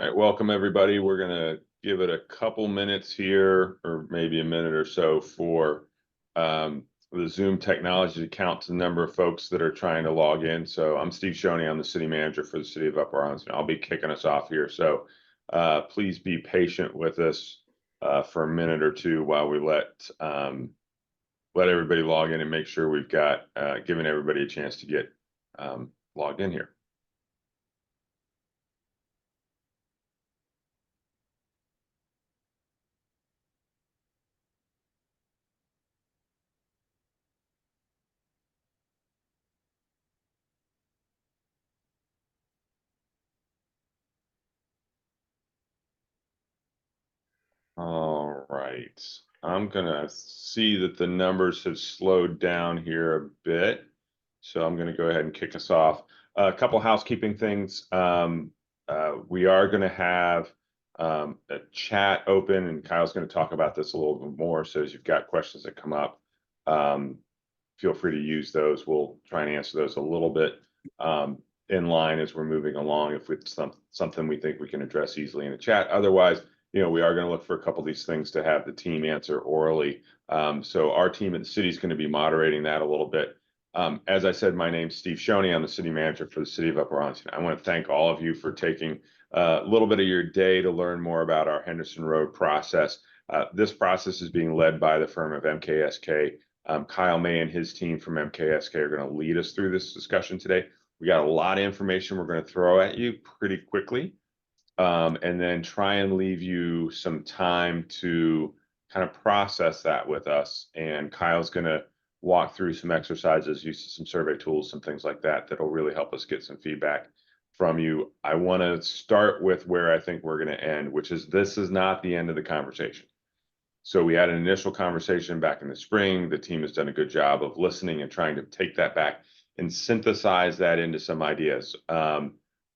All right, welcome everybody. We're gonna give it a couple minutes here, or maybe a minute or so for the Zoom technology to count the number of folks that are trying to log in. So I'm Steve Shoney. I'm the city manager for the city of Upper Arlington. I'll be kicking us off here. So please be patient with us for a minute or two while we let everybody log in and make sure we've got given everybody a chance to get logged in here. All right, I'm gonna see that the numbers have slowed down here a bit. So I'm gonna go ahead and kick us off. A couple housekeeping things. We are gonna have a chat open, and Kyle's gonna talk about this a little bit more. So as you've got questions that come up, feel free to use those. We'll try and answer those a little bit in line as we're moving along if it's something we think we can address easily in the chat. Otherwise, we are going to look for a couple of these things to have the team answer orally. So our team at the city is going to be moderating that a little bit. As I said, my name's Steve Shoney. I'm the city manager for the city of Upper Arlington. I want to thank all of you for taking a little bit of your day to learn more about our Henderson Road process. This process is being led by the firm of MKSK. Kyle May and his team from MKSK are going to lead us through this discussion today. We got a lot of information we're going to throw at you pretty quickly. And then try and leave you some time to kind of process that with us. And Kyle's going to walk through some exercises, use some survey tools, some things like that, that'll really help us get some feedback from you. I want to start with where I think we're going to end, which is this is not the end of the conversation. So we had an initial conversation back in the spring. The team has done a good job of listening and trying to take that back and synthesize that into some ideas.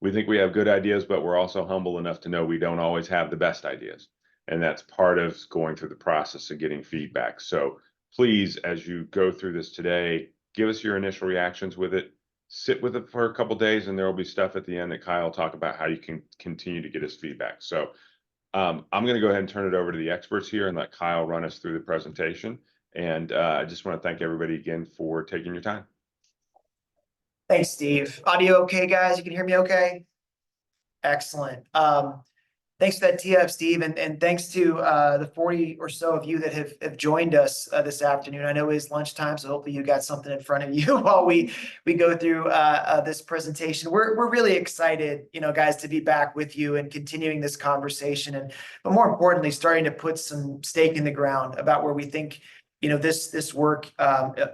We think we have good ideas, but we're also humble enough to know we don't always have the best ideas. And that's part of going through the process of getting feedback. So please, as you go through this today, give us your initial reactions with it. Sit with it for a couple of days, and there will be stuff at the end that Kyle will talk about how you can continue to get us feedback. So I'm going to go ahead and turn it over to the experts here and let Kyle run us through the presentation. And I just want to thank everybody again for taking your time. Thanks, Steve. Audio okay, guys? You can hear me okay? Excellent. Thanks for that tee up, Steve, and thanks to the 40 or so of you that have joined us this afternoon. I know it's lunchtime, so hopefully you got something in front of you while we go through this presentation. We're really excited, guys, to be back with you and continuing this conversation, but more importantly, starting to put some stake in the ground about where we think this work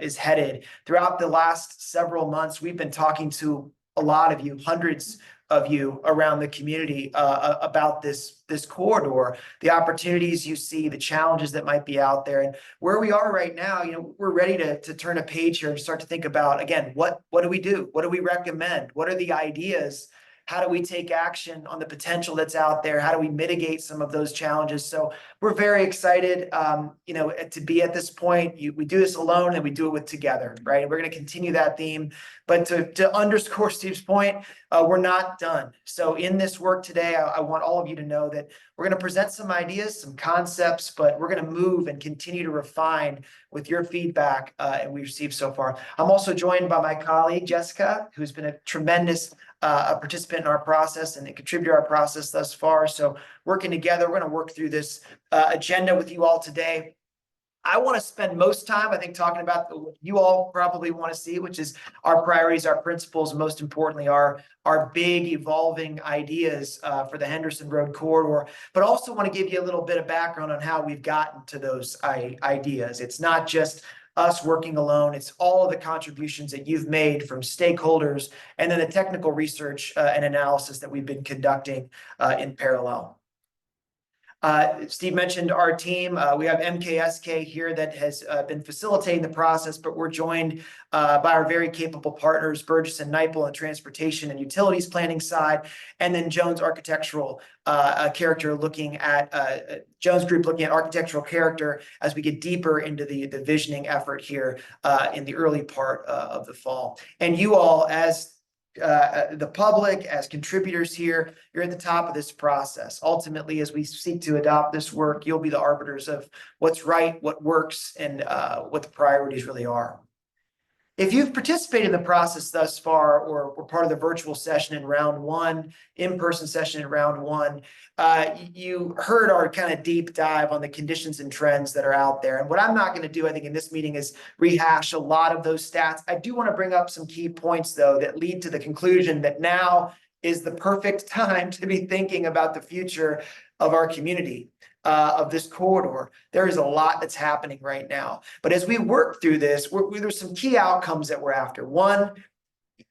is headed. Throughout the last several months, we've been talking to a lot of you, hundreds of you around the community about this corridor, the opportunities you see, the challenges that might be out there. And where we are right now, we're ready to turn a page here and start to think about, again, what do we do? What do we recommend? What are the ideas? How do we take action on the potential that's out there? How do we mitigate some of those challenges? So we're very excited, to be at this point. We do this alone and we do it together, right? We're going to continue that theme. But to underscore Steve's point, we're not done. So in this work today, I want all of you to know that we're going to present some ideas, some concepts, but we're going to move and continue to refine with your feedback and we received so far. I'm also joined by my colleague, Jessica, who's been a tremendous participant in our process and a contributor to our process thus far. So working together, we're going to work through this agenda with you all today. I want to spend most time, I think, talking about what you all probably want to see, which is our priorities, our principles, and most importantly, our big evolving ideas for the Henderson Road corridor, but also want to give you a little bit of background on how we've gotten to those ideas. It's not just us working alone. It's all of the contributions that you've made from stakeholders and then the technical research and analysis that we've been conducting in parallel. Steve mentioned our team. We have MKSK here that has been facilitating the process, but we're joined by our very capable partners, Burgess and Niple on the transportation and utilities planning side, and then Jones Architectural character looking at Jones Group looking at architectural character as we get deeper into the visioning effort here in the early part of the fall. And you all, as the public, as contributors here, you're at the top of this process. Ultimately, as we seek to adopt this work, you'll be the arbiters of what's right, what works, and what the priorities really are. If you've participated in the process thus far, or were part of the virtual session in round one, in-person session in round one, you heard our kind of deep dive on the conditions and trends that are out there. And what I'm not going to do, I think, in this meeting is rehash a lot of those stats. I do want to bring up some key points, though, that lead to the conclusion that now is the perfect time to be thinking about the future of our community. Of this corridor. There is a lot that's happening right now. But as we work through this, there's some key outcomes that we're after. One,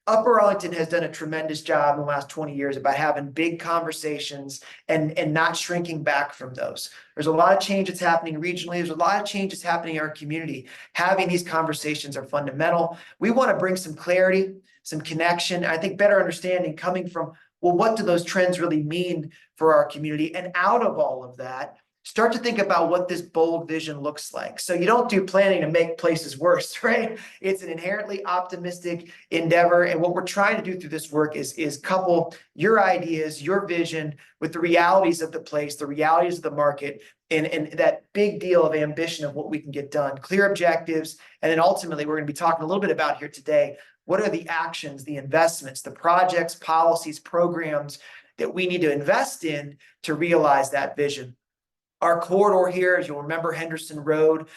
Upper Arlington has done a tremendous job in the last 20 years about having big conversations and not shrinking back from those. There's a lot of change that's happening regionally. There's a lot of change that's happening in our community. Having these conversations are fundamental. We want to bring some clarity, some connection, I think better understanding coming from, well, what do those trends really mean for our community? And out of all of that, start to think about what this bold vision looks like. So you don't do planning to make places worse, right? It's an inherently optimistic endeavor. And what we're trying to do through this work is couple your ideas, your vision with the realities of the place, the realities of the market, and that big deal of ambition of what we can get done, clear objectives. And then ultimately, we're going to be talking a little bit about here today, what are the actions, the investments, the projects, policies, programs that we need to invest in to realize that vision? Our corridor here, as you'll remember, Henderson Road,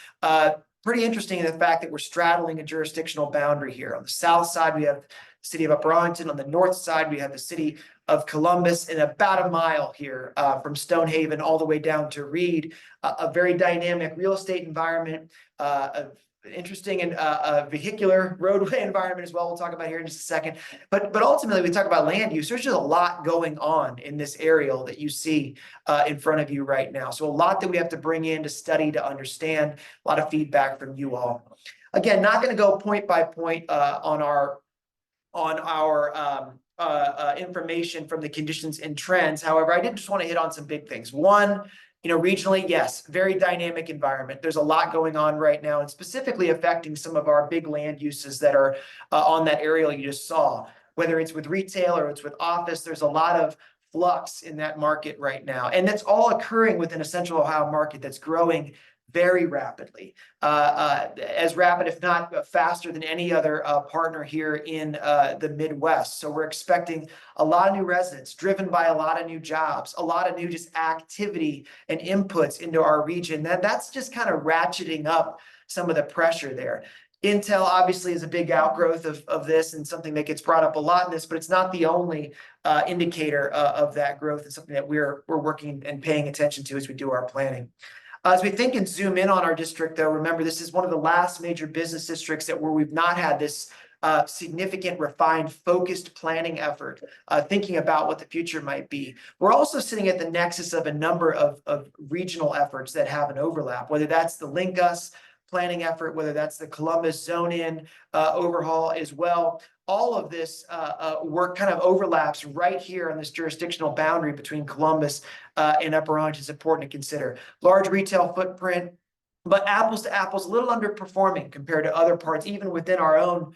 pretty interesting in the fact that we're straddling a jurisdictional boundary here. On the south side, we have the city of Upper Arlington. On the north side, we have the city of Columbus, and about a mile here from Stonehaven all the way down to Reed, a very dynamic real estate environment, interesting and vehicular roadway environment as well. We'll talk about here in just a second. But ultimately, we talk about land use. There's just a lot going on in this aerial that you see in front of you right now. So a lot that we have to bring in to study, to understand, a lot of feedback from you all. Again, not going to go point by point on our information from the conditions and trends. However, I did just want to hit on some big things. One, regionally, yes, very dynamic environment. There's a lot going on right now, and specifically affecting some of our big land uses that are on that aerial you just saw. Whether it's with retail or it's with office, there's a lot of flux in that market right now. And that's all occurring within a Central Ohio market that's growing very rapidly, as rapid, if not faster than any other partner here in the Midwest. So we're expecting a lot of new residents driven by a lot of new jobs, a lot of new just activity and inputs into our region. That's just kind of ratcheting up some of the pressure there. Intel obviously is a big outgrowth of this and something that gets brought up a lot in this, but it's not the only indicator of that growth. It's something that we're working and paying attention to as we do our planning. As we think and zoom in on our district, though, remember, this is one of the last major business districts where we've not had this significant, refined, focused planning effort, thinking about what the future might be. We're also sitting at the nexus of a number of regional efforts that have an overlap, whether that's the Link Us planning effort, whether that's the Columbus Zone In overhaul as well. All of this work kind of overlaps right here on this jurisdictional boundary between Columbus and Upper Arlington. Is important to consider. Large retail footprint, but apples to apples, a little underperforming compared to other parts, even within our own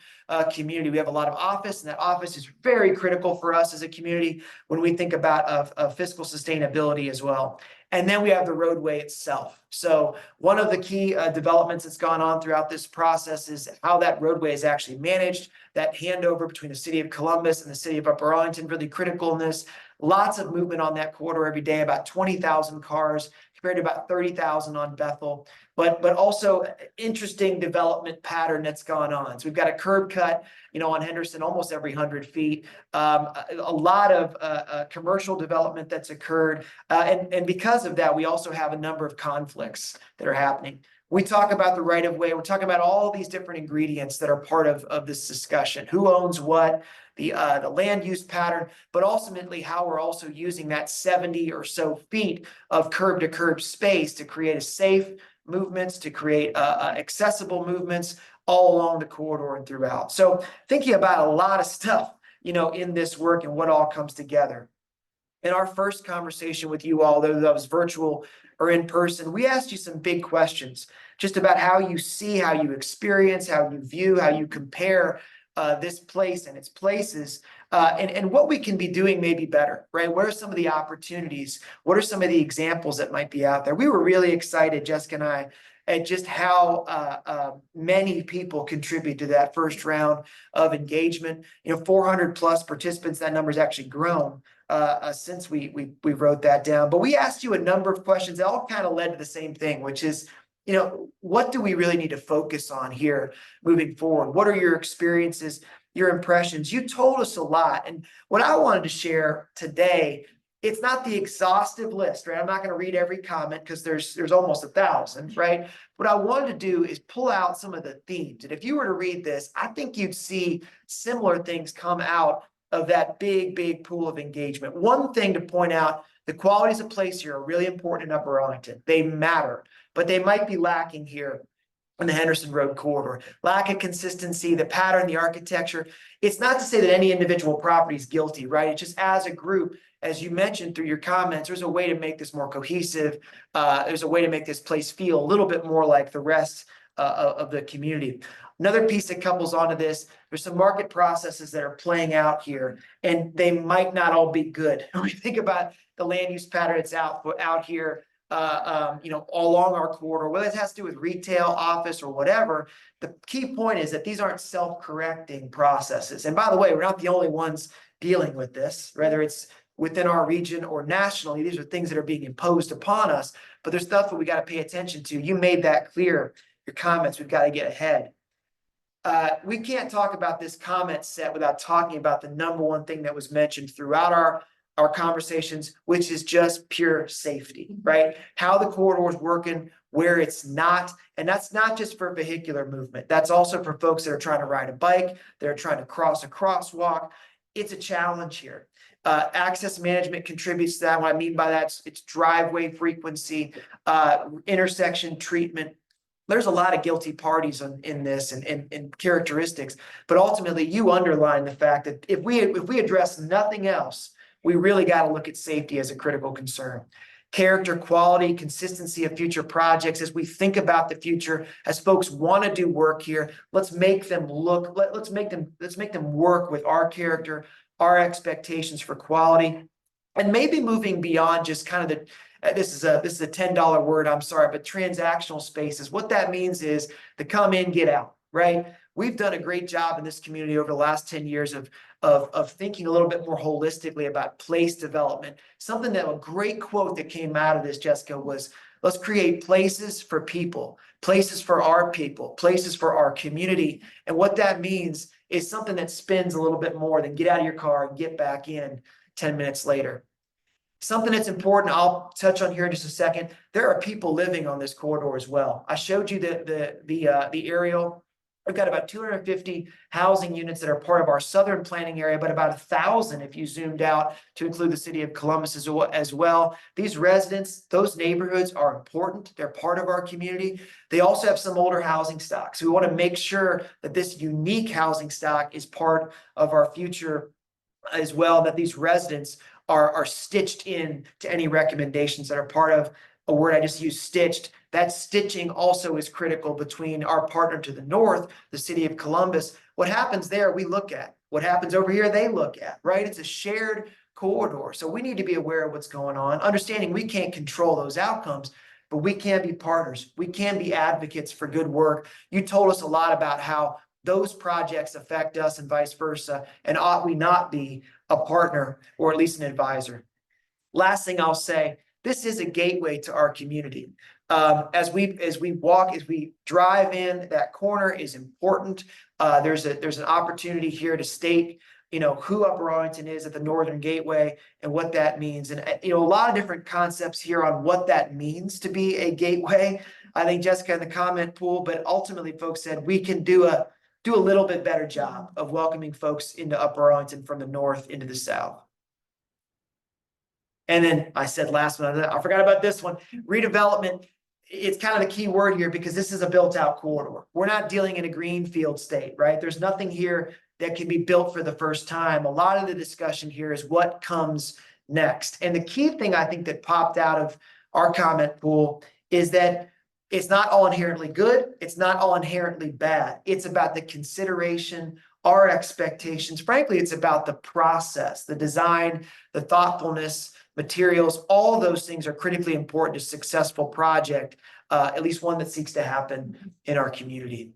community. We have a lot of office, and that office is very critical for us as a community when we think about fiscal sustainability as well. And then we have the roadway itself. So one of the key developments that's gone on throughout this process is how that roadway is actually managed. That handover between the city of Columbus and the city of Upper Arlington, really critical in this. Lots of movement on that corridor every day, about 20,000 cars compared to about 30,000 on Bethel. But also interesting development pattern that's gone on. So we've got a curb cut, on Henderson almost every 100 feet. A lot of commercial development that's occurred. And because of that, we also have a number of conflicts that are happening. We talk about the right of way. We're talking about all these different ingredients that are part of this discussion. Who owns what, the land use pattern, but ultimately how we're also using that 70 or so feet of curb to curb space to create a safe movements, to create accessible movements all along the corridor and throughout. So thinking about a lot of stuff, in this work and what all comes together. In our first conversation with you all, whether that was virtual or in person, we asked you some big questions just about how you see, how you experience, how you view, how you compare this place and its places and what we can be doing maybe better, right? What are some of the opportunities? What are some of the examples that might be out there? We were really excited, Jessica and I, at just how many people contribute to that first round of engagement. 400 plus participants. That number's actually grown since we wrote that down. But we asked you a number of questions that all kind of led to the same thing, which is, what do we really need to focus on here moving forward? What are your experiences, your impressions? You told us a lot. And what I wanted to share today, it's not the exhaustive list, right? I'm not going to read every comment because there's almost 1,000, right? What I wanted to do is pull out some of the themes. And if you were to read this, I think you'd see similar things come out of that big pool of engagement. One thing to point out, the qualities of place here are really important in Upper Arlington. They matter, but they might be lacking here in the Henderson Road corridor. Lack of consistency, the pattern, the architecture. It's not to say that any individual property is guilty, right? It's just as a group, as you mentioned through your comments, there's a way to make this more cohesive. There's a way to make this place feel a little bit more like the rest of the community. Another piece that couples onto this, there's some market processes that are playing out here, and they might not all be good. When we think about the land use pattern that's out here, along our corridor, whether it has to do with retail, office, or whatever, the key point is that these aren't self-correcting processes. And by the way, we're not the only ones dealing with this, whether it's within our region or nationally. These are things that are being imposed upon us, but there's stuff that we got to pay attention to. You made that clear. Your comments, we've got to get ahead. We can't talk about this comment set without talking about the number one thing that was mentioned throughout our conversations, which is just pure safety, right? How the corridor is working, where it's not. And that's not just for vehicular movement. That's also for folks that are trying to ride a bike, that are trying to cross a crosswalk. It's a challenge here. Access management contributes to that. What I mean by that, it's driveway frequency, intersection treatment. There's a lot of guilty parties in this and characteristics, but ultimately you underline the fact that if we address nothing else, we really got to look at safety as a critical concern. Character, quality, consistency of future projects. As we think about the future, as folks want to do work here, let's make them look, let's make them work with our character, our expectations for quality, and maybe moving beyond just kind of this is a $10 word, I'm sorry, but transactional spaces. What that means is the come in, get out, right? We've done a great job in this community over the last 10 years of thinking a little bit more holistically about place development. Something that a great quote that came out of this, Jessica, was let's create places for people, places for our people, places for our community. And what that means is something that spins a little bit more than get out of your car and get back in 10 minutes later. Something that's important, I'll touch on here in just a second. There are people living on this corridor as well. I showed you the aerial. We've got about 250 housing units that are part of our southern planning area, but about 1,000 if you zoomed out to include the city of Columbus as well. These residents, those neighborhoods are important. They're part of our community. They also have some older housing stock. So we want to make sure that this unique housing stock is part of our future as well, that these residents are stitched in to any recommendations that are part of a word I just used, stitched. That stitching also is critical between our partner to the north, the city of Columbus. What happens there, we look at. What happens over here, they look at, right? It's a shared corridor. So we need to be aware of what's going on, understanding we can't control those outcomes, but we can be partners. We can be advocates for good work. You told us a lot about how those projects affect us and vice versa, and ought we not be a partner or at least an advisor. Last thing I'll say, this is a gateway to our community. As we drive in, that corner is important. There's an opportunity here to state, who Upper Arlington is at the Northern Gateway and what that means. And, a lot of different concepts here on what that means to be a gateway. I think Jessica in the comment pool, but ultimately folks said we can do a little bit better job of welcoming folks into Upper Arlington from the north into the south. And then I said last one, I forgot about this one, redevelopment. It's kind of the key word here because this is a built out corridor. We're not dealing in a greenfield state, right? There's nothing here that can be built for the first time. A lot of the discussion here is what comes next. And the key thing I think that popped out of our comment pool is that it's not all inherently good. It's not all inherently bad. It's about the consideration our expectations. Frankly, it's about the process, the design, the thoughtfulness, materials. All of those things are critically important to a successful project, at least one that seeks to happen in our community.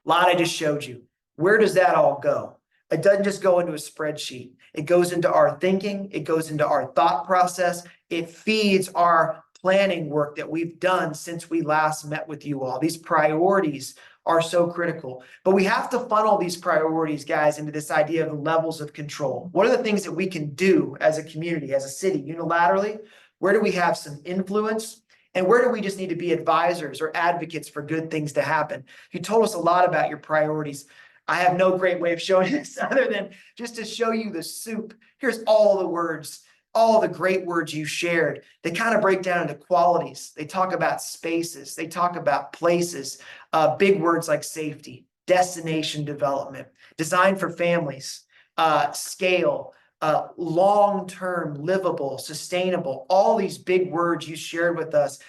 A lot I just showed you. Where does that all go? It doesn't just go into a spreadsheet. It goes into our thinking. It goes into our thought process. It feeds our planning work that we've done since we last met with you all. These priorities are so critical, but we have to funnel these priorities, guys, into this idea of levels of control. What are the things that we can do as a community, as a city, unilaterally? Where do we have some influence? And where do we just need to be advisors or advocates for good things to happen? You told us a lot about your priorities. I have no great way of showing this other than just to show you the soup. Here's all the words, all the great words you shared. They kind of break down into qualities. They talk about spaces. They talk about places, big words like safety, destination development, design for families, scale, long-term, livable, sustainable, all these big words you shared with us.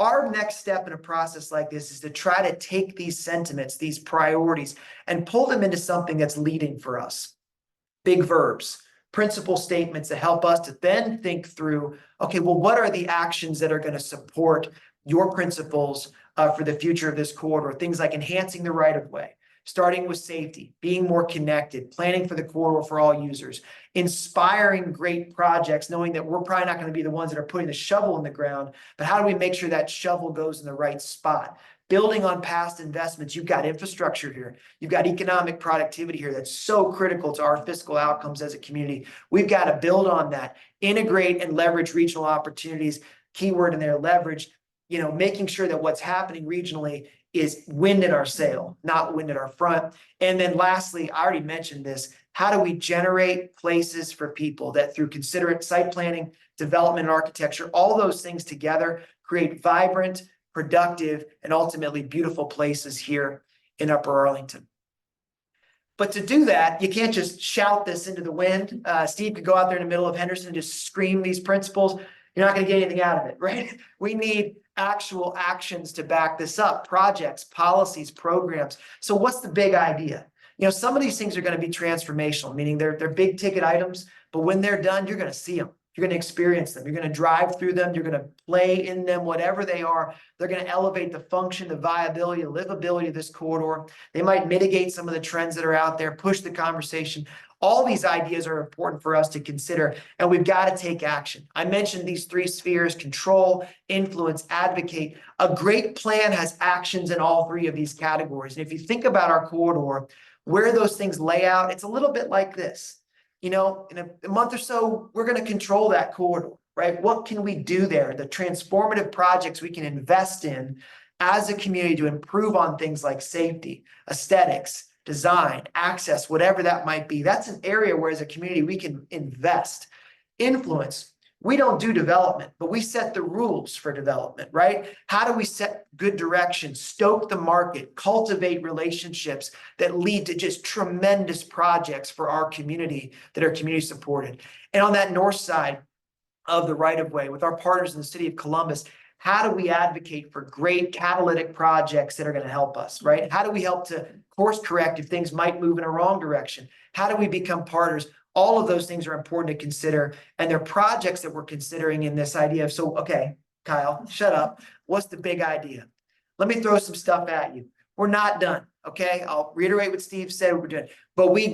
Our next step in a process like this is to try to take these sentiments, these priorities, and pull them into something that's leading for us. Big verbs, principle statements that help us to then think through, okay, well, what are the actions that are going to support your principles for the future of this corridor? Things like enhancing the right-of-way, starting with safety, being more connected, planning for the corridor for all users, inspiring great projects, knowing that we're probably not going to be the ones that are putting the shovel in the ground, but how do we make sure that shovel goes in the right spot? Building on past investments. You've got infrastructure here. You've got economic productivity here that's so critical to our fiscal outcomes as a community. We've got to build on that, integrate and leverage regional opportunities. Keyword in there, leverage, making sure that what's happening regionally is wind in our sail, not wind at our front. And then lastly, I already mentioned this, how do we generate places for people that through considerate site planning, development, and architecture, all those things together create vibrant, productive, and ultimately beautiful places here in Upper Arlington. But to do that, you can't just shout this into the wind. Steve could go out there in the middle of Henderson and just scream these principles. You're not going to get anything out of it, right? We need actual actions to back this up, projects, policies, programs. So what's the big idea? Some of these things are going to be transformational, meaning they're big ticket items, but when they're done, you're going to see them. You're going to experience them. You're going to drive through them. You're going to play in them, whatever they are. They're going to elevate the function, the viability, the livability of this corridor. They might mitigate some of the trends that are out there, push the conversation. All these ideas are important for us to consider, and we've got to take action. I mentioned these three spheres: control, influence, advocate. A great plan has actions in all three of these categories. And if you think about our corridor, where those things lay out, it's a little bit like this. In a month or so, we're going to control that corridor, right? What can we do there? The transformative projects we can invest in as a community to improve on things like safety, aesthetics, design, access, whatever that might be. That's an area where as a community we can invest. Influence. We don't do development, but we set the rules for development, right? How do we set good direction, stoke the market, cultivate relationships that lead to just tremendous projects for our community that are community supported? And on that north side of the right-of-way with our partners in the city of Columbus, how do we advocate for great catalytic projects that are going to help us, right? How do we help to course correct if things might move in a wrong direction? How do we become partners? All of those things are important to consider, and they're projects that we're considering in this idea of, so, okay, Kyle, shut up. What's the big idea? Let me throw some stuff at you. We're not done, okay? I'll reiterate what Steve said we're doing, but we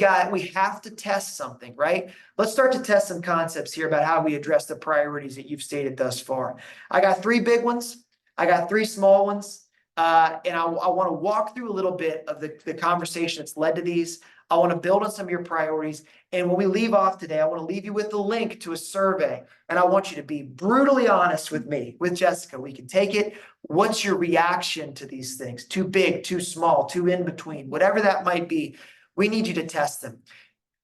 have to test something, right? Let's start to test some concepts here about how we address the priorities that you've stated thus far. I got three big ones. I got three small ones. And I want to walk through a little bit of the conversation that's led to these. I want to build on some of your priorities. And when we leave off today, I want to leave you with the link to a survey. And I want you to be brutally honest with me, with Jessica. We can take it. What's your reaction to these things? Too big, too small, too in between, whatever that might be. We need you to test them.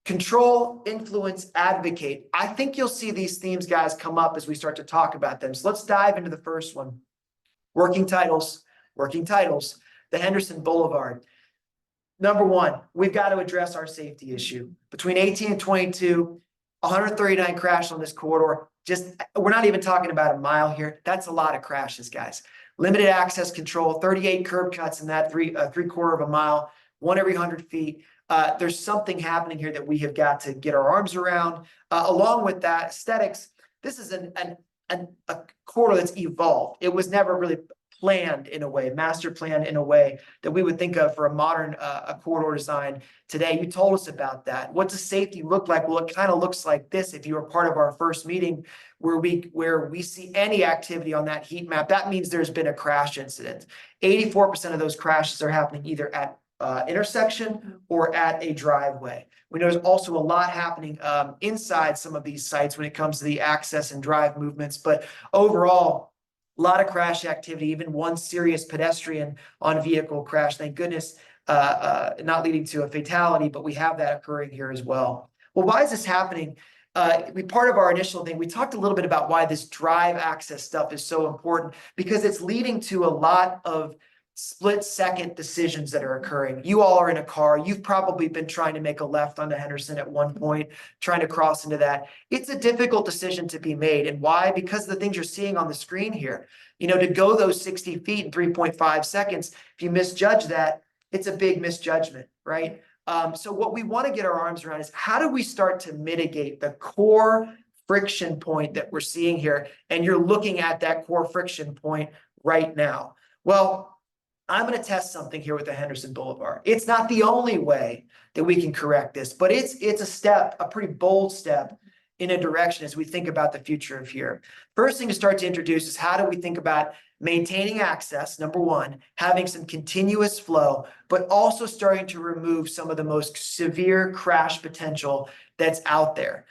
Control, influence, advocate. I think you'll see these themes, guys, come up as we start to talk about them. So let's dive into the first one. Working titles, the Henderson Boulevard. Number one, we've got to address our safety issue. Between 18 and 22, 139 crashes on this corridor. We're not even talking about a mile here. That's a lot of crashes, guys. Limited access control, 38 curb cuts in that three-quarter of a mile. one every 100 feet. There's something happening here that we have got to get our arms around. Along with that, aesthetics, this is a corridor that's evolved. It was never really planned in a way, master planned in a way that we would think of for a modern a corridor design today. You told us about that. What does safety look like? Well, it kind of looks like this. If you were part of our first meeting where we see any activity on that heat map, that means there's been a crash incident. 84% of those crashes are happening either at intersection or at a driveway. We know there's also a lot happening inside some of these sites when it comes to the access and drive movements, but overall, a lot of crash activity, even one serious pedestrian on vehicle crash, thank goodness, not leading to a fatality, but we have that occurring here as well. Well, why is this happening? Part of our initial thing, we talked a little bit about why this drive access stuff is so important, because it's leading to a lot of split-second decisions that are occurring. You all are in a car. You've probably been trying to make a left onto Henderson at one point, trying to cross into that. It's a difficult decision to be made. And why? Because of the things you're seeing on the screen here. You know, to go those 60 feet in 3.5 seconds, if you misjudge that, it's a big misjudgment, right? So what we want to get our arms around is how do we start to mitigate the core friction point that we're seeing here? And you're looking at that core friction point right now. Well, I'm going to test something here with the Henderson Boulevard. It's not the only way that we can correct this, but it's a step, a pretty bold step in a direction as we think about the future of here. First thing to start to introduce is how do we think about maintaining access, number one, having some continuous flow, but also starting to remove some of the most severe crash potential that's out there.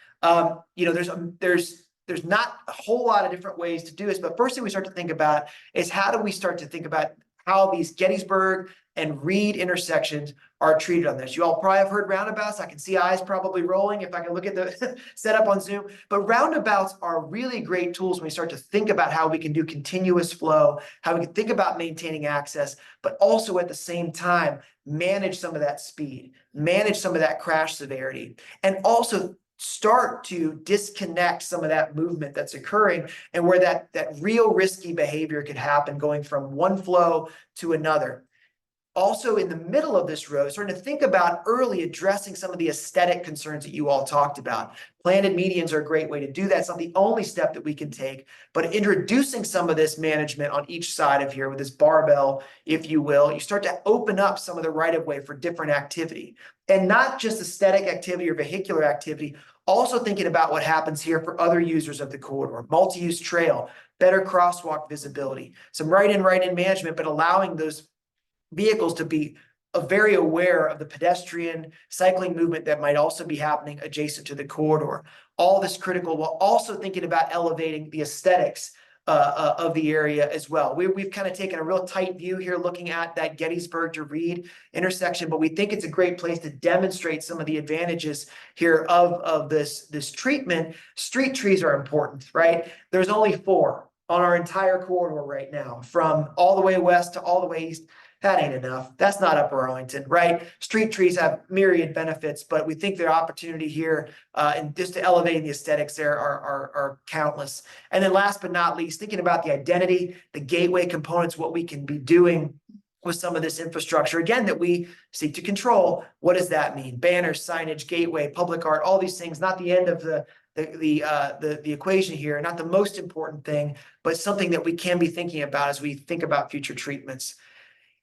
You know, there's not a whole lot of different ways to do this, but first thing we start to think about is how do we start to think about how these Gettysburg and Reed intersections are treated on this. You all probably have heard roundabouts. I can see eyes probably rolling if I can look at the setup on Zoom. But roundabouts are really great tools when we start to think about how we can do continuous flow, how we can think about maintaining access, but also at the same time, manage some of that speed, manage some of that crash severity, and also start to disconnect some of that movement that's occurring and where that real risky behavior could happen going from one flow to another. Also in the middle of this road, starting to think about early addressing some of the aesthetic concerns that you all talked about. Planted medians are a great way to do that. It's not the only step that we can take, but introducing some of this management on each side of here with this barbell, if you will, you start to open up some of the right of way for different activity. And not just aesthetic activity or vehicular activity, also thinking about what happens here for other users of the corridor, multi-use trail, better crosswalk visibility, some right-in management, but allowing those vehicles to be very aware of the pedestrian cycling movement that might also be happening adjacent to the corridor. All this critical while also thinking about elevating the aesthetics of the area as well. We've kind of taken a real tight view here looking at that Gettysburg to Reed intersection, but we think it's a great place to demonstrate some of the advantages here of this treatment. Street trees are important, right? There's only 4 on our entire corridor right now, from all the way west to all the way east. That ain't enough. That's not Upper Arlington, right? Street trees have myriad benefits, but we think the opportunity here and just to elevating the aesthetics there are countless. And then last but not least, thinking about the identity, the gateway components, what we can be doing with some of this infrastructure, again, that we seek to control. What does that mean? Banners, signage, gateway, public art, all these things, not the end of the equation here, not the most important thing, but something that we can be thinking about as we think about future treatments.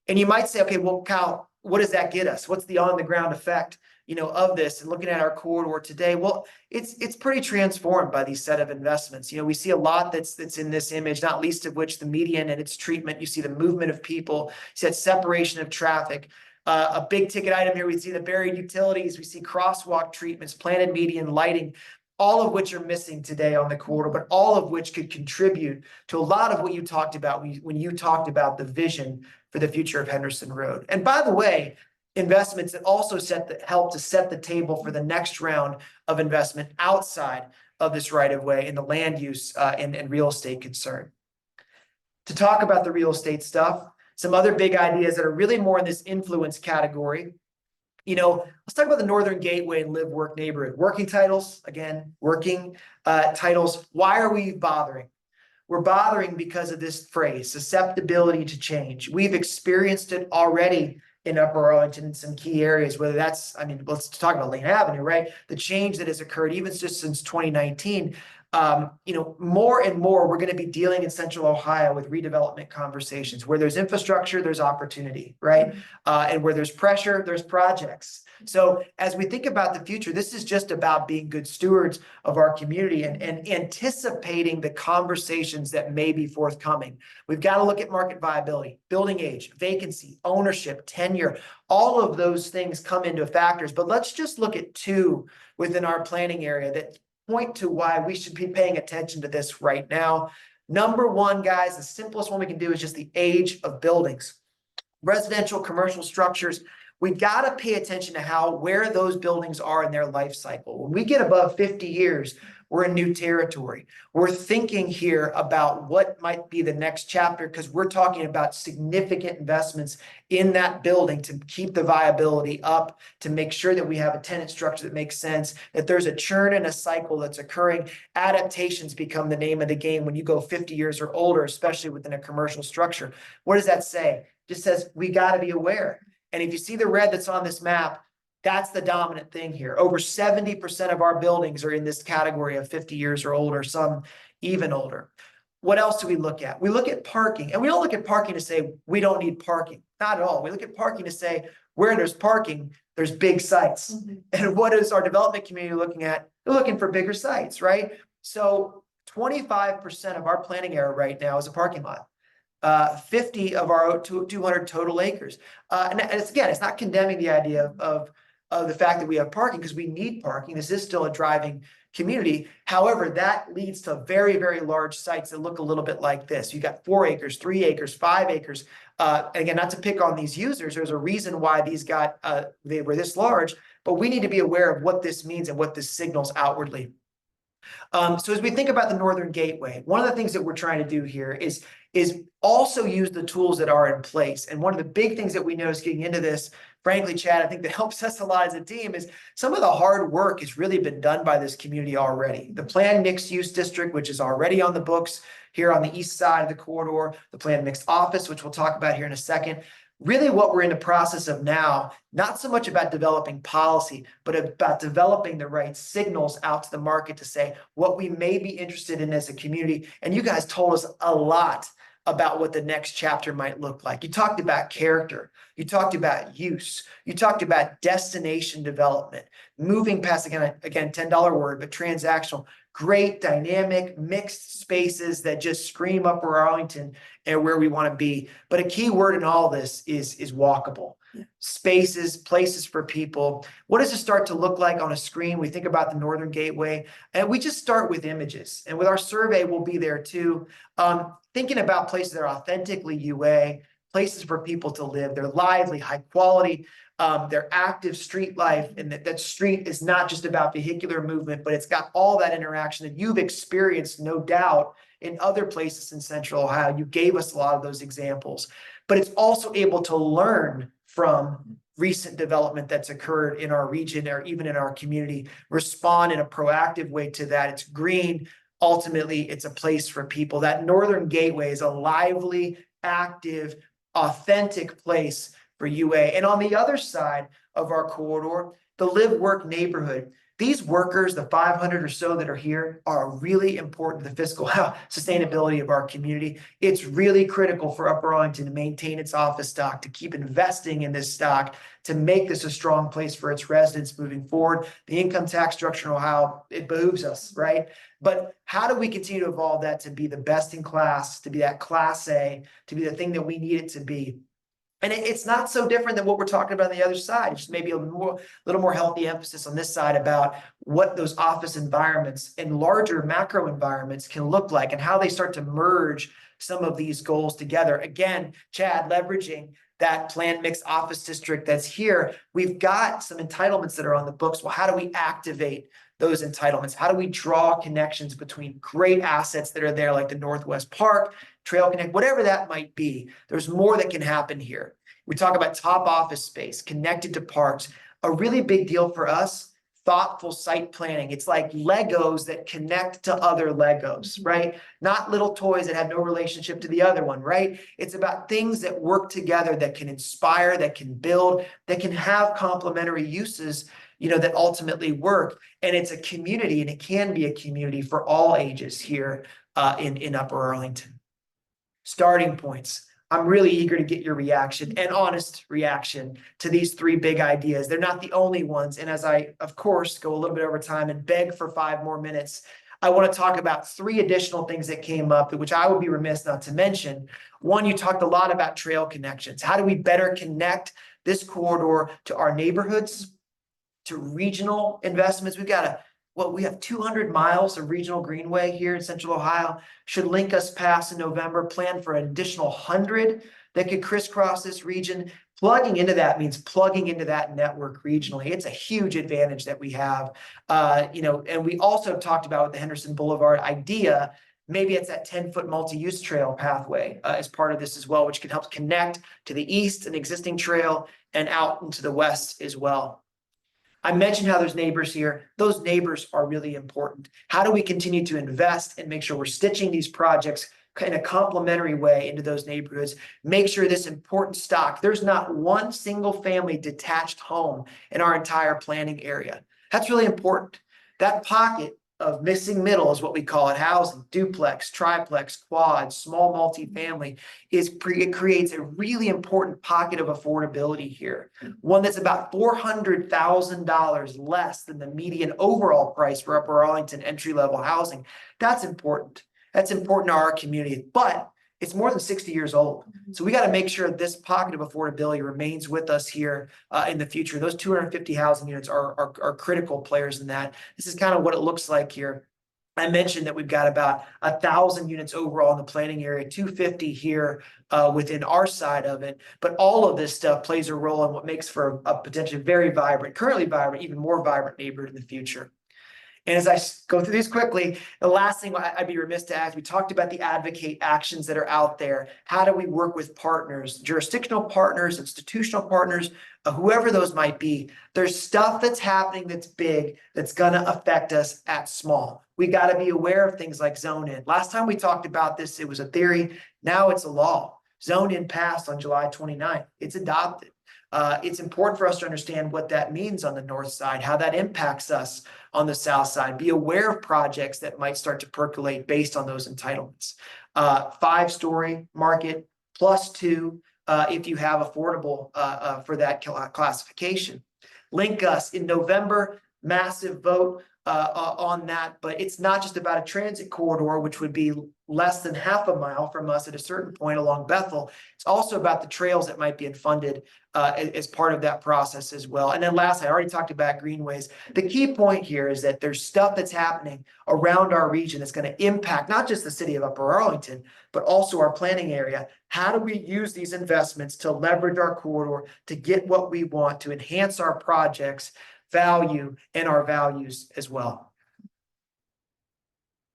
And you might say, okay, well, Kyle, what does that get us? What's the on-the-ground effect, of this? And looking at our corridor today, well, it's pretty transformed by these set of investments. We see a lot that's in this image, not least of which the median and its treatment. You see the movement of people, you see that separation of traffic. A big ticket item here, we see the buried utilities, we see crosswalk treatments, planted median lighting, all of which are missing today on the corridor, but all of which could contribute to a lot of what you talked about when you talked about the vision for the future of Henderson Road. And by the way, investments that also help to set the table for the next round of investment outside of this right-of-way in the land use and real estate concern. To talk about the real estate stuff, some other big ideas that are really more in this influence category. Let's talk about the Northern Gateway and Live Work neighborhood. Working titles, again, working titles. Why are we bothering? We're bothering because of this phrase, susceptibility to change. We've experienced it already in Upper Arlington in some key areas, whether that's, I mean, let's talk about Lane Avenue, right? The change that has occurred even just since 2019. More and more, we're going to be dealing in Central Ohio with redevelopment conversations. Where there's infrastructure, there's opportunity, right? And where there's pressure, there's projects. So as we think about the future, this is just about being good stewards of our community and anticipating the conversations that may be forthcoming. We've got to look at market viability, building age, vacancy, ownership, tenure. All of those things come into factors, but let's just look at two within our planning area that point to why we should be paying attention to this right now. Number one, guys, the simplest one we can do is just the age of buildings. Residential, commercial structures, we got to pay attention to where those buildings are in their life cycle. When we get above 50 years, we're in new territory. We're thinking here about what might be the next chapter because we're talking about significant investments in that building to keep the viability up, to make sure that we have a tenant structure that makes sense, that there's a churn and a cycle that's occurring. Adaptations become the name of the game when you go 50 years or older, especially within a commercial structure. What does that say? It just says we got to be aware. And if you see the red that's on this map, that's the dominant thing here. Over 70% of our buildings are in this category of 50 years or older, some even older. What else do we look at? We look at parking, and we don't look at parking to say we don't need parking. Not at all. We look at parking to say where there's parking, there's big sites. Mm-hmm. And what is our development community looking at? They're looking for bigger sites, right? So 25% of our planning area right now is a parking lot. 50 of our 200 total acres. And it's not condemning the idea of the fact that we have parking, because we need parking. This is still a driving community. However, that leads to very, very large sites that look a little bit like this. You got 4 acres, 3 acres, 5 acres. And again, not to pick on these users, there's a reason why these they were this large, but we need to be aware of what this means and what this signals outwardly. So as we think about the Northern Gateway, one of the things that we're trying to do here is also use the tools that are in place. And one of the big things that we notice getting into this, frankly, Chad, I think that helps us a lot as a team is some of the hard work has really been done by this community already. The planned mixed use district, which is already on the books here on the east side of the corridor, the planned mixed office, which we'll talk about here in a second. Really what we're in the process of now, not so much about developing policy, but about developing the right signals out to the market to say what we may be interested in as a community. And you guys told us a lot about what the next chapter might look like. You talked about character. You talked about use. You talked about destination development, moving past, again, $10 word, but transactional, great dynamic mixed spaces that just scream Upper Arlington and where we want to be. But a key word in all this is walkable. Yeah. Spaces, places for people. What does it start to look like on a screen? We think about the Northern Gateway, and we just start with images. And with our survey, we'll be there too. Thinking about places that are authentically UA, places for people to live. They're lively, high quality. They're active street life, and that street is not just about vehicular movement, but it's got all that interaction that you've experienced, no doubt, in other places in Central Ohio. You gave us a lot of those examples, but it's also able to learn from recent development that's occurred in our region or even in our community, respond in a proactive way to that. It's green. Ultimately, it's a place for people. That Northern Gateway is a lively, active, authentic place for UA. And on the other side of our corridor, the live-work neighborhood. These workers, the 500 or so that are here, are really important to the fiscal sustainability of our community. It's really critical for Upper Arlington to maintain its office stock, to keep investing in this stock, to make this a strong place for its residents moving forward. The income tax structure in Ohio, it behooves us, right? But how do we continue to evolve that to be the best in class, to be that class A, to be the thing that we need it to be? And it's not so different than what we're talking about on the other side. Just maybe a little more healthy emphasis on this side about what those office environments and larger macro environments can look like and how they start to merge some of these goals together. Again, Chad, leveraging that planned mixed office district that's here, we've got some entitlements that are on the books. Well, how do we activate those entitlements? How do we draw connections between great assets that are there, like the Northwest Park, Trail Connect, whatever that might be? There's more that can happen here. We talk about top office space connected to parks. A really big deal for us, thoughtful site planning. It's like Legos that connect to other Legos, right? Not little toys that have no relationship to the other one, right? It's about things that work together, that can inspire, that can build, that can have complementary uses, that ultimately work. And it's a community, and it can be a community for all ages here in Upper Arlington. Starting points. I'm really eager to get your reaction and honest reaction to these three big ideas. They're not the only ones. And as I, of course, go a little bit over time and beg for 5 more minutes, I want to talk about 3 additional things that came up, which I would be remiss not to mention. One, you talked a lot about trail connections. How do we better connect this corridor to our neighborhoods, to regional investments? We have 200 miles of regional greenway here in Central Ohio. Should link us past in November, plan for an additional 100 that could crisscross this region. Plugging into that means plugging into that network regionally. It's a huge advantage that we have. And we also talked about with the Henderson Boulevard idea, maybe it's that 10-foot multi-use trail pathway as part of this as well, which can help connect to the east, an existing trail, and out into the west as well. I mentioned how there's neighbors here. Those neighbors are really important. How do we continue to invest and make sure we're stitching these projects in a complementary way into those neighborhoods? Make sure this important stock, there's not one single family detached home in our entire planning area. That's really important. That pocket of missing middle is what we call it: housing, duplex, triplex, quad, small multifamily. It creates a really important pocket of affordability here. One that's about $400,000 less than the median overall price for Upper Arlington entry-level housing. That's important. That's important to our community, but it's more than 60 years old. So we got to make sure this pocket of affordability remains with us here in the future. Those 250 housing units are critical players in that. This is kind of what it looks like here. I mentioned that we've got about 1,000 units overall in the planning area, 250 here within our side of it. But all of this stuff plays a role in what makes for a potentially very vibrant, currently vibrant, even more vibrant neighborhood in the future. And as I go through these quickly, the last thing I'd be remiss to ask, we talked about the advocate actions that are out there. How do we work with partners, jurisdictional partners, institutional partners, whoever those might be? There's stuff that's happening that's big that's going to affect us at small. We got to be aware of things like zone in. Last time we talked about this, it was a theory. Now it's a law. Zone in passed on July 29th. It's adopted. It's important for us to understand what that means on the north side, how that impacts us on the south side. Be aware of projects that might start to percolate based on those entitlements. 5-story market +2 if you have affordable for that classification. Link us in November, massive vote on that, but it's not just about a transit corridor, which would be less than half a mile from us at a certain point along Bethel. It's also about the trails that might be funded as part of that process as well. And then last, I already talked about greenways. The key point here is that there's stuff that's happening around our region that's going to impact not just the city of Upper Arlington, but also our planning area. How do we use these investments to leverage our corridor to get what we want, to enhance our projects, value, and our values as well?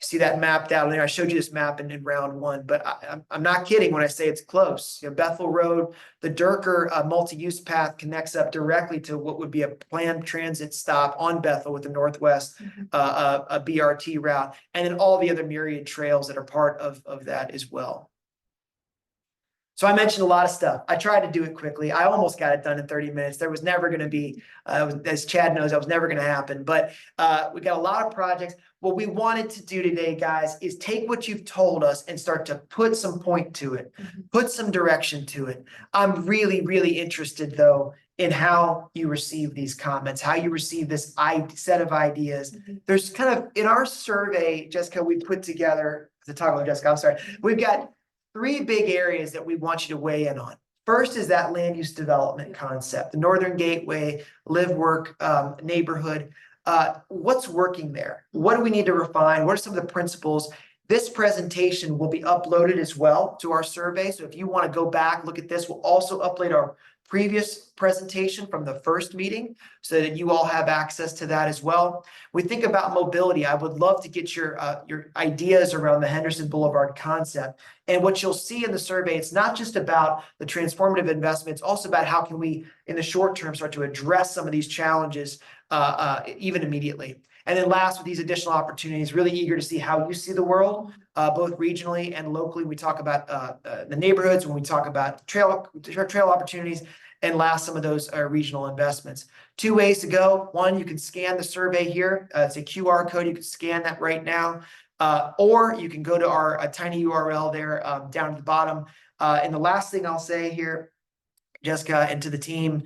See that mapped out there. I showed you this map in round 1, but I'm not kidding when I say it's close. Bethel Road, the Durker multi-use path connects up directly to what would be a planned transit stop on Bethel with the Northwest a BRT route, and then all the other myriad trails that are part of that as well. So I mentioned a lot of stuff. I tried to do it quickly. I almost got it done in 30 minutes. There was never going to be, as Chad knows, that was never going to happen. But we got a lot of projects. What we wanted to do today, guys, is take what you've told us and start to put some point to it, put some direction to it. I'm really, really interested, though, in how you receive these comments, how you receive this set of ideas. There's kind of, in our survey, Jessica, we put together, the toggle, Jessica, I'm sorry, we've got 3 big areas that we want you to weigh in on. First is that land use development concept, the Northern Gateway, live work neighborhood. What's working there? What do we need to refine? What are some of the principles? This presentation will be uploaded as well to our survey. So if you want to go back, look at this, we'll also upload our previous presentation from the first meeting so that you all have access to that as well. We think about mobility. I would love to get your ideas around the Henderson Boulevard concept. And what you'll see in the survey, it's not just about the transformative investment, it's also about how can we, in the short term, start to address some of these challenges even immediately. And then last, with these additional opportunities, really eager to see how you see the world, both regionally and locally. We talk about the neighborhoods when we talk about trail opportunities, and last, some of those regional investments. 2 ways to go. One, you can scan the survey here. It's a QR code. You can scan that right now. Or you can go to our tiny URL there down at the bottom. And the last thing I'll say here, Jessica, and to the team,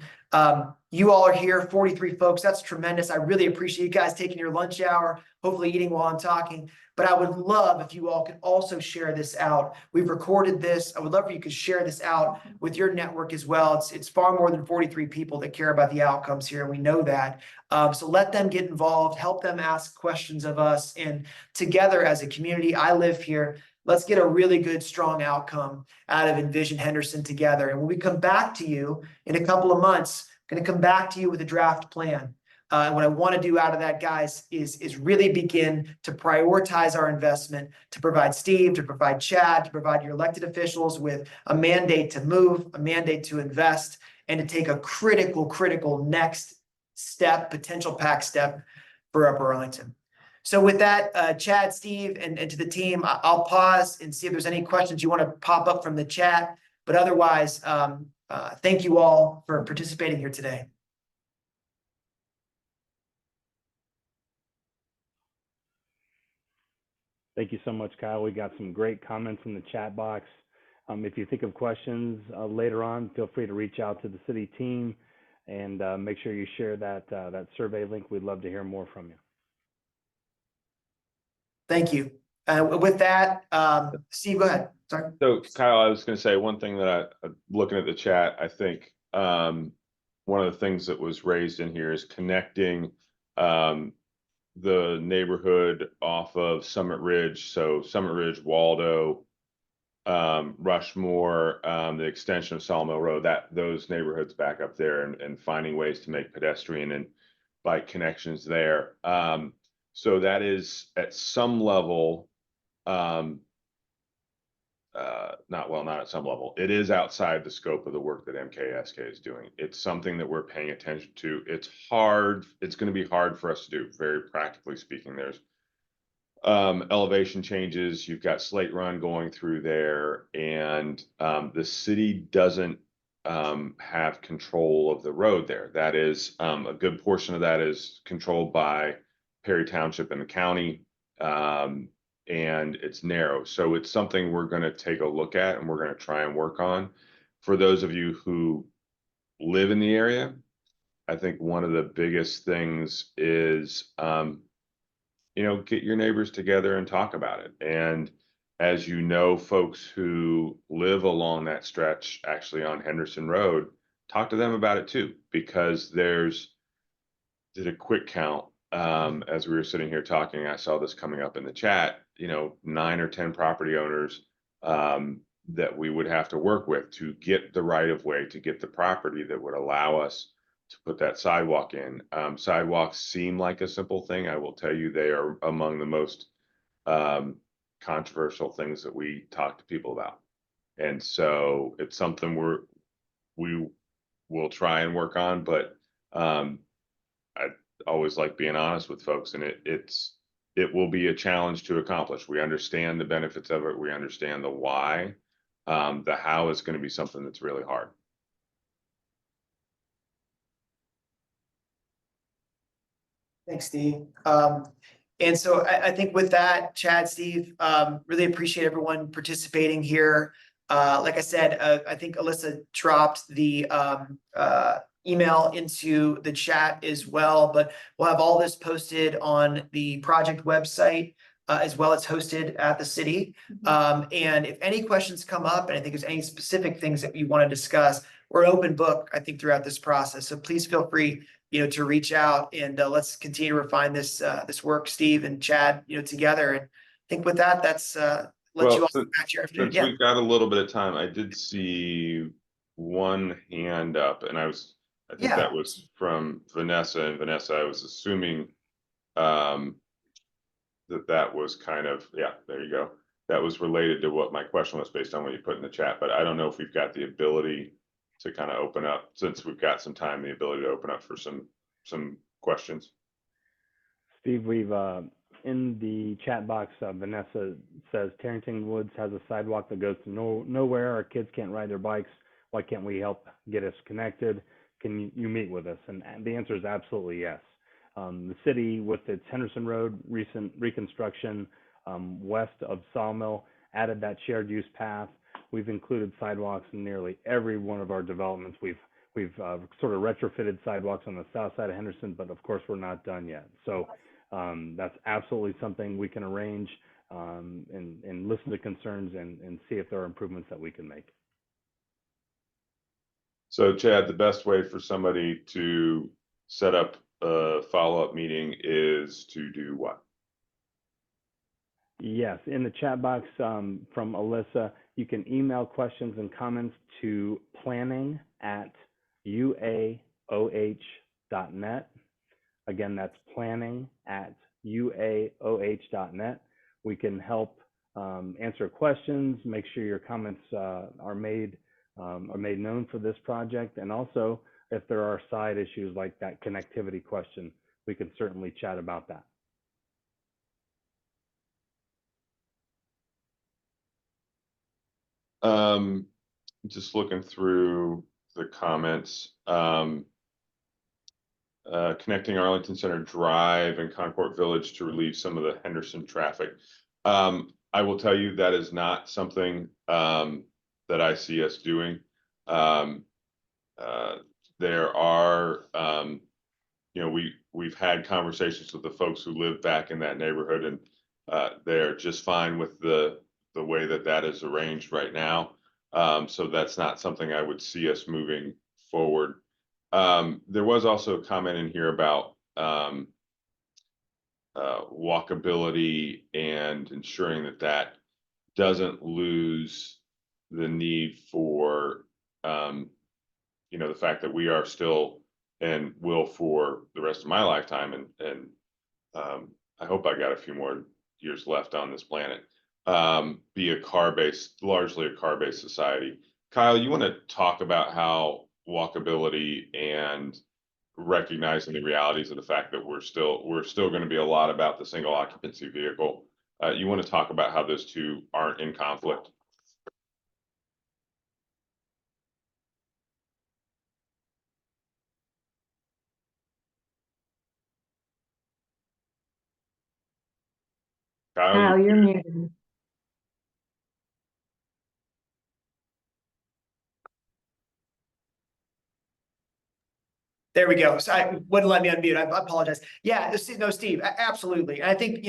you all are here, 43 folks. That's tremendous. I really appreciate you guys taking your lunch hour, hopefully eating while I'm talking. But I would love if you all could also share this out. We've recorded this. I would love if you could share this out with your network as well. It's far more than 43 people that care about the outcomes here, and we know that. So let them get involved, help them ask questions of us, and together as a community, I live here. Let's get a really good, strong outcome out of Envision Henderson together. And when we come back to you in a couple of months, I'm going to come back to you with a draft plan. And what I want to do out of that, guys, is really begin to prioritize our investment, to provide Steve, to provide Chad, to provide your elected officials with a mandate to move, a mandate to invest, and to take a critical next step, potential PAC step for Upper Arlington. So with that, Chad, Steve, and to the team, I'll pause and see if there's any questions you want to pop up from the chat. But otherwise, thank you all for participating here today. Thank you so much, Kyle. We got some great comments in the chat box. If you think of questions later on, feel free to reach out to the city team and make sure you share that survey link. We'd love to hear more from you. Thank you. With that, Steve, go ahead. Sorry. So Kyle, I was going to say one thing that looking at the chat, I think one of the things that was raised in here is connecting the neighborhood off of Summit Ridge. So Summit Ridge, Waldo, Rushmore, the extension of Sawmill Road, those neighborhoods back up there, and finding ways to make pedestrian and bike connections there. So that is at some level, not at some level. It is outside the scope of the work that MKSK is doing. It's something that we're paying attention to. It's hard. It's going to be hard for us to do, very practically speaking. There's elevation changes. You've got Slate Run going through there, and the city doesn't have control of the road there. That is a good portion of that is controlled by Perry Township and the county, and it's narrow. So it's something we're going to take a look at, and we're going to try and work on. For those of you who live in the area, I think one of the biggest things is, get your neighbors together and talk about it. And as you know, folks who live along that stretch, actually on Henderson Road, talk to them about it too, because did a quick count. As we were sitting here talking, I saw this coming up in the chat, 9 or 10 property owners that we would have to work with to get the right of way, to get the property that would allow us to put that sidewalk in. Sidewalks seem like a simple thing. I will tell you, they are among the most controversial things that we talk to people about. And so it's something we will try and work on, but I always like being honest with folks, and it will be a challenge to accomplish. We understand the benefits of it. We understand the why. The how is going to be something that's really hard. Thanks, Steve. And so I think with that, Chad, Steve, really appreciate everyone participating here. Like I said, I think Alyssa dropped the email into the chat as well, but we'll have all this posted on the project website as well as hosted at the city. And if any questions come up, and I think there's any specific things that you want to discuss, we're open book, I think, throughout this process. So please feel free, to reach out, and let's continue to refine this work, Steve and Chad, together. And I think with that, that's let you all back to your afternoon. Since we've got a little bit of time, I did see one hand up, and I think that was from Vanessa. And Vanessa, I was assuming that was kind of, there you go. That was related to what my question was based on what you put in the chat, but I don't know if we've got the ability to kind of open up, since we've got some time, the ability to open up for some questions. Steve, we've in the chat box, Vanessa says Tarrington Woods has a sidewalk that goes to nowhere. Our kids can't ride their bikes. Why can't we help get us connected? Can you meet with us? And the answer is absolutely yes. The city, with its Henderson Road recent reconstruction west of Sawmill, added that shared use path. We've included sidewalks in nearly every one of our developments. We've sort of retrofitted sidewalks on the south side of Henderson, but of course we're not done yet. So that's absolutely something we can arrange and listen to concerns and see if there are improvements that we can make. So Chad, the best way for somebody to set up a follow-up meeting is to do what? Yes, in the chat box from Alyssa, you can email questions and comments to planning@uaoh.net. Again, that's planning@uaoh.net. We can help answer questions, make sure your comments are made known for this project, and also if there are side issues like that connectivity question, we can certainly chat about that. Just looking through the comments. Connecting Arlington Centre Drive and Concord Village to relieve some of the Henderson traffic. I will tell you that is not something that I see us doing. There are, we've had conversations with the folks who live back in that neighborhood, and they're just fine with the way that is arranged right now. So that's not something I would see us moving forward. There was also a comment in here about walkability and ensuring that doesn't lose the need for, the fact that we are still and will for the rest of my lifetime. And I hope I got a few more years left on this planet. Be largely a car-based society. Kyle, you want to talk about how walkability and recognizing the realities of the fact that we're still going to be a lot about the single occupancy vehicle. You want to talk about how those two aren't in conflict? Kyle, you're muted. There we go. So I wouldn't let me unmute. I apologize. Yeah, no, Steve, absolutely. And I think,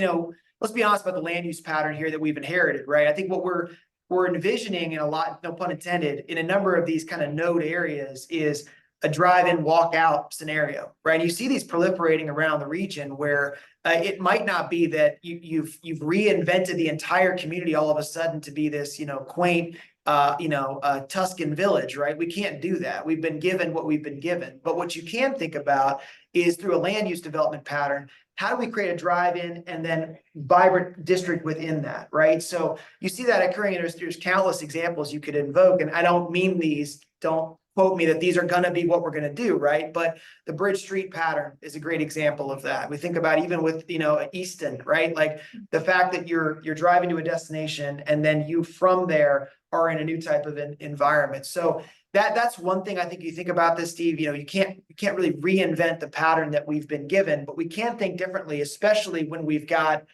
let's be honest about the land use pattern here that we've inherited, right? I think what we're envisioning in a lot, no pun intended, in a number of these kind of node areas is a drive-in walk-out scenario, right? You see these proliferating around the region where it might not be that you've reinvented the entire community all of a sudden to be this, quaint, Tuscan village, right? We can't do that. We've been given what we've been given. But what you can think about is through a land use development pattern, how do we create a drive-in and then vibrant district within that, right? So you see that occurring, and there's countless examples you could invoke, and I don't mean these, don't quote me that these are going to be what we're going to do, right? But the Bridge Street pattern is a great example of that. We think about even with, Easton, right? Like the fact that you're driving to a destination and then you from there are in a new type of environment. So that's one thing I think you think about this, Steve. You can't really reinvent the pattern that we've been given, but we can think differently, especially when we've got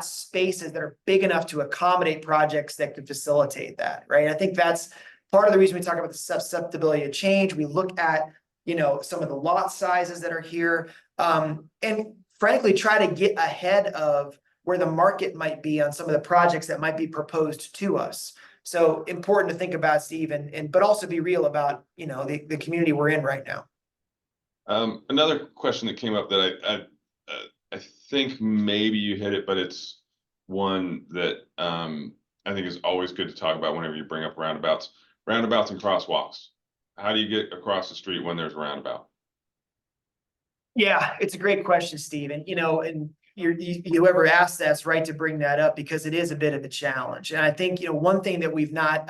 spaces that are big enough to accommodate projects that could facilitate that, right? I think that's part of the reason we talk about the susceptibility to change. We look at, some of the lot sizes that are here, and frankly, try to get ahead of where the market might be on some of the projects that might be proposed to us. So important to think about, Steve, but also be real about, the community we're in right now. Another question that came up that I think maybe you hit it, but it's one that I think is always good to talk about whenever you bring up roundabouts and crosswalks. How do you get across the street when there's a roundabout? Yeah, it's a great question, Steve. And, whoever asked that's right to bring that up, because it is a bit of a challenge. And I think, one thing that we've not,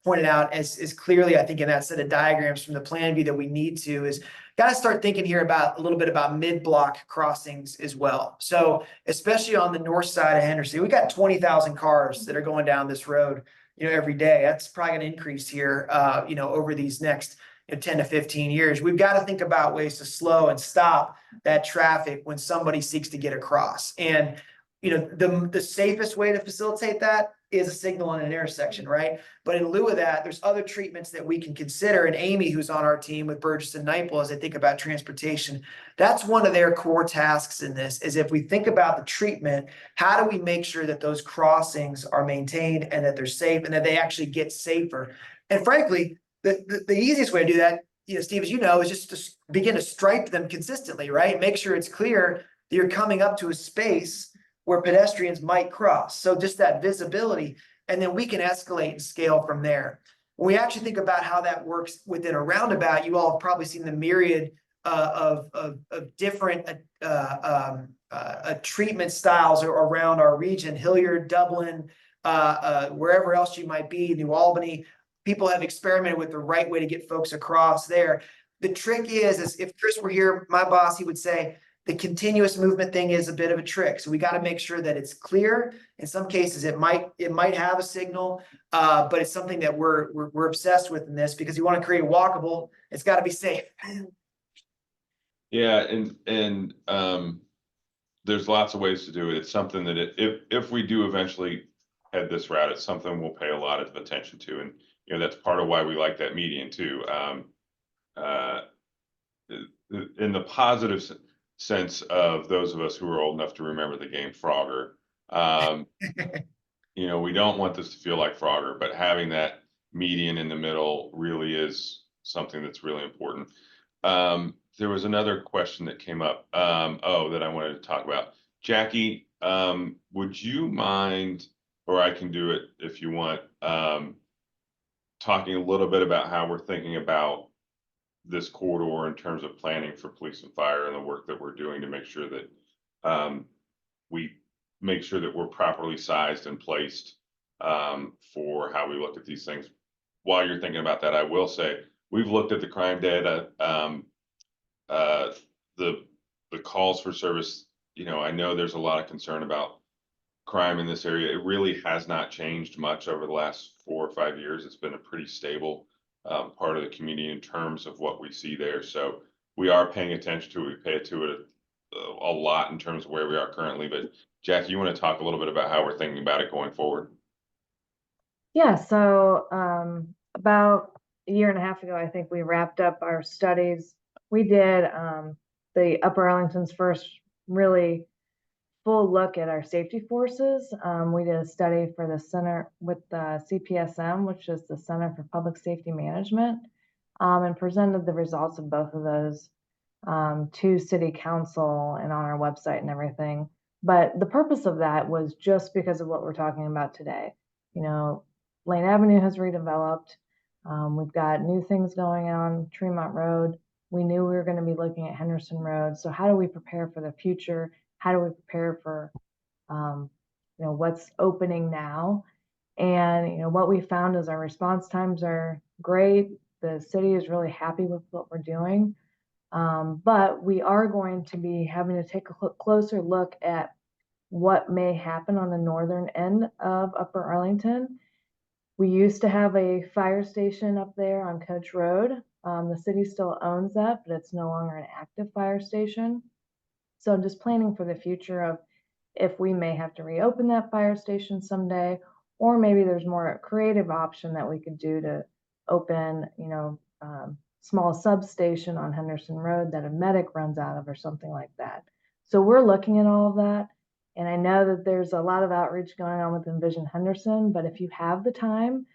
pointed out as clearly, I think, in that set of diagrams from the plan view that we need to is got to start thinking here about a little bit about mid-block crossings as well. So especially on the north side of Henderson, we got 20,000 cars that are going down this road, every day. That's probably going to increase here, over these next 10 to 15 years. We've got to think about ways to slow and stop that traffic when somebody seeks to get across. And, the safest way to facilitate that is a signal on an intersection, right? But in lieu of that, there's other treatments that we can consider. And Amy, who's on our team with Burgess and Niple, as they think about transportation, that's one of their core tasks in this, is if we think about the treatment, how do we make sure that those crossings are maintained and that they're safe and that they actually get safer? And frankly, the easiest way to do that, Steve, as you know, is just to begin to stripe them consistently, right? Make sure it's clear that you're coming up to a space where pedestrians might cross. So just that visibility, and then we can escalate and scale from there. When we actually think about how that works within a roundabout, you all have probably seen the myriad of different treatment styles around our region, Hilliard, Dublin, wherever else you might be, New Albany. People have experimented with the right way to get folks across there. The trick is if Chris were here, my boss, he would say, the continuous movement thing is a bit of a trick. So we got to make sure that it's clear. In some cases, it might have a signal, but it's something that we're obsessed with in this, because you want to create a walkable, it's got to be safe. Yeah, and there's lots of ways to do it. It's something that if we do eventually head this route, it's something we'll pay a lot of attention to, and that's part of why we like that median too. In the positive sense of those of us who are old enough to remember the game Frogger, we don't want this to feel like Frogger, but having that median in the middle really is something that's really important. There was another question that came up, that I wanted to talk about. Jackie, would you mind, or I can do it if you want, talking a little bit about how we're thinking about this corridor in terms of planning for police and fire and the work that we're doing to make sure that we make sure that we're properly sized and placed for how we look at these things. While you're thinking about that, I will say we've looked at the crime data, the calls for service. I know there's a lot of concern about crime in this area. It really has not changed much over the last 4 or 5 years. It's been a pretty stable part of the community in terms of what we see there. So we are paying attention to it. We pay it to it a lot in terms of where we are currently. But Jackie, you want to talk a little bit about how we're thinking about it going forward? Yeah, so about a year and a half ago, I think we wrapped up our studies. We did the Upper Arlington's first really full look at our safety forces. We did a study for the center with the CPSM, which is the Center for Public Safety Management, and presented the results of both of those to City Council and on our website and everything. But the purpose of that was just because of what we're talking about today. Lane Avenue has redeveloped. We've got new things going on Tremont Road. We knew we were going to be looking at Henderson Road. So how do we prepare for the future? How do we prepare for, what's opening now? And, what we found is our response times are great. The city is really happy with what we're doing. But we are going to be having to take a closer look at what may happen on the northern end of Upper Arlington. We used to have a fire station up there on Coach Road. The city still owns that, but it's no longer an active fire station. So I'm just planning for the future of if we may have to reopen that fire station someday, or maybe there's more creative option that we could do to open, small substation on Henderson Road that a medic runs out of or something like that. So we're looking at all of that. And I know that there's a lot of outreach going on with Envision Henderson, but if you have the time,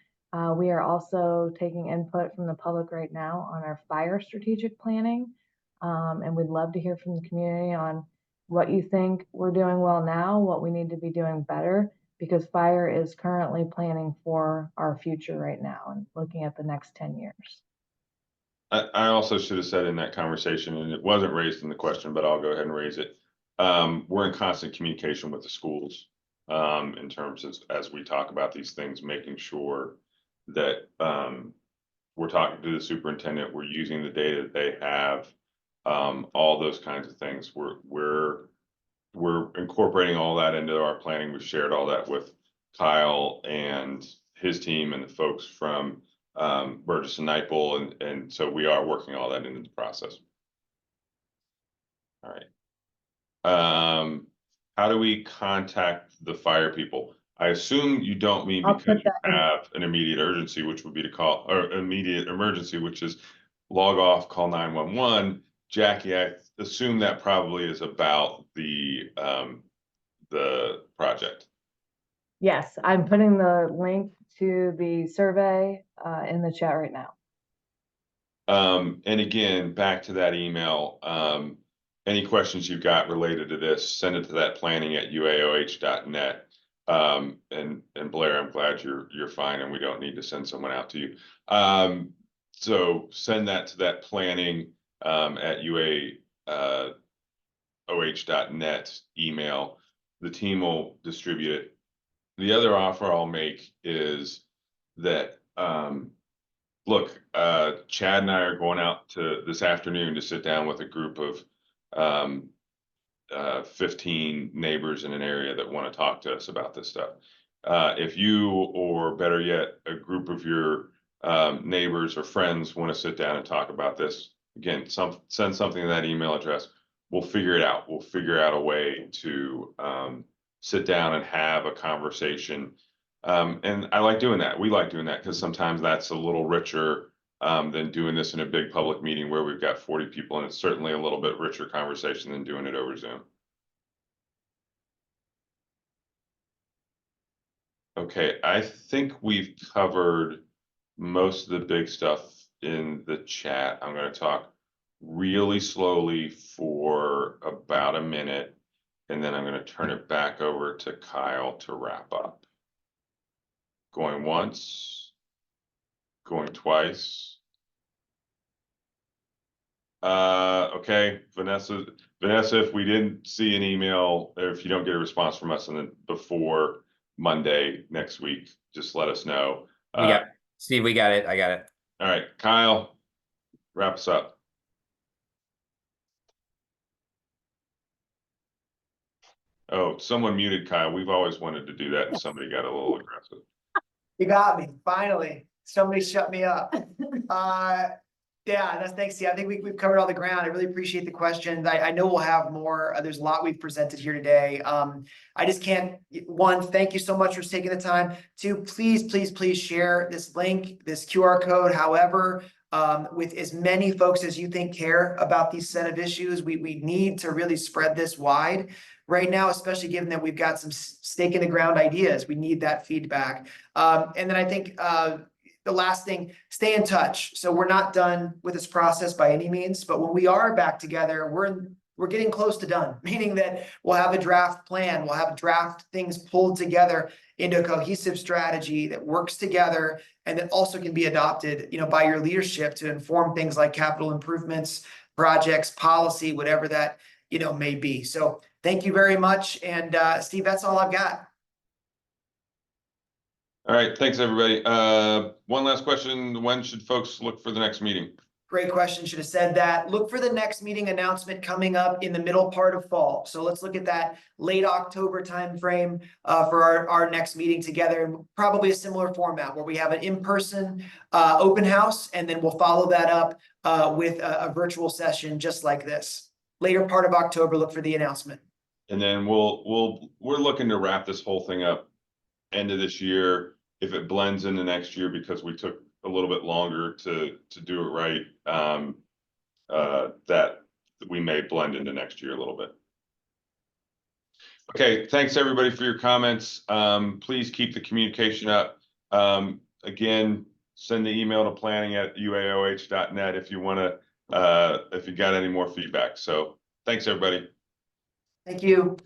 we are also taking input from the public right now on our fire strategic planning. And we'd love to hear from the community on what you think we're doing well now, what we need to be doing better, because fire is currently planning for our future right now and looking at the next 10 years. I also should have said in that conversation, and it wasn't raised in the question, but I'll go ahead and raise it. we're in constant communication with the schools in terms of, as we talk about these things, making sure that we're talking to the superintendent, we're using the data that they have, all those kinds of things. We're incorporating all that into our planning. We've shared all that with Kyle and his team and the folks from Burgess and Niple, and so we are working all that into the process. All right. How do we contact the fire people? I assume you don't mean I'll because put you that in. have an immediate urgency, which would be to call, or immediate emergency, which is log off, call 911. Jackie, I assume that probably is about the project. Yes, I'm putting the link to the survey in the chat right now. And again, back to that email, any questions you've got related to this, send it to that planning@uaoh.net. And Blair, I'm glad you're fine and we don't need to send someone out to you. So send that to that planning at uaoh.net email. The team will distribute it. The other offer I'll make is that look, Chad and I are going out to this afternoon to sit down with a group of 15 neighbors in an area that want to talk to us about this stuff. If you, or better yet, a group of your neighbors or friends want to sit down and talk about this, again, send something to that email address. We'll figure it out. We'll figure out a way to sit down and have a conversation. And I like doing that. We like doing that because sometimes that's a little richer than doing this in a big public meeting where we've got 40 people, and it's certainly a little bit richer conversation than doing it over Zoom. Okay, I think we've covered most of the big stuff in the chat. I'm going to talk really slowly for about a minute, and then I'm going to turn it back over to Kyle to wrap up. Going once, going twice. Okay, Vanessa, if we didn't see an email, or if you don't get a response from us before Monday next week, just let us know. Steve, we got it. I got it. All right, Kyle, wrap us up. Oh, someone muted Kyle. We've always wanted to do that, and somebody got a little aggressive. You got me, finally. Somebody shut me up. Yeah, thanks, Steve. I think we've covered all the ground. I really appreciate the questions. I know we'll have more. There's a lot we've presented here today. I just can't, one, thank you so much for taking the time. Two, please share this link, this QR code, however, with as many folks as you think care about these set of issues. We need to really spread this wide right now, especially given that we've got some stake in the ground ideas. We need that feedback. And then I think the last thing, stay in touch. So we're not done with this process by any means, but when we are back together, we're getting close to done, meaning that we'll have a draft plan, we'll have draft things pulled together into a cohesive strategy that works together and that also can be adopted, by your leadership to inform things like capital improvements, projects, policy, whatever that, may be. So thank you very much. And Steve, that's all I've got. All right, thanks everybody. One last question. When should folks look for the next meeting? Great question. Should have said that. Look for the next meeting announcement coming up in the middle part of fall. So let's look at that late October timeframe for our next meeting together. Probably a similar format where we have an in-person open house, and then we'll follow that up with a virtual session just like this. Later part of October, look for the announcement. And then we're looking to wrap this whole thing up end of this year. If it blends into next year because we took a little bit longer to do it right, that we may blend into next year a little bit. Okay, thanks everybody for your comments. Please keep the communication up. Again, send the email to planning@uaoh.net if you want to, if you got any more feedback. So thanks everybody. Thank you.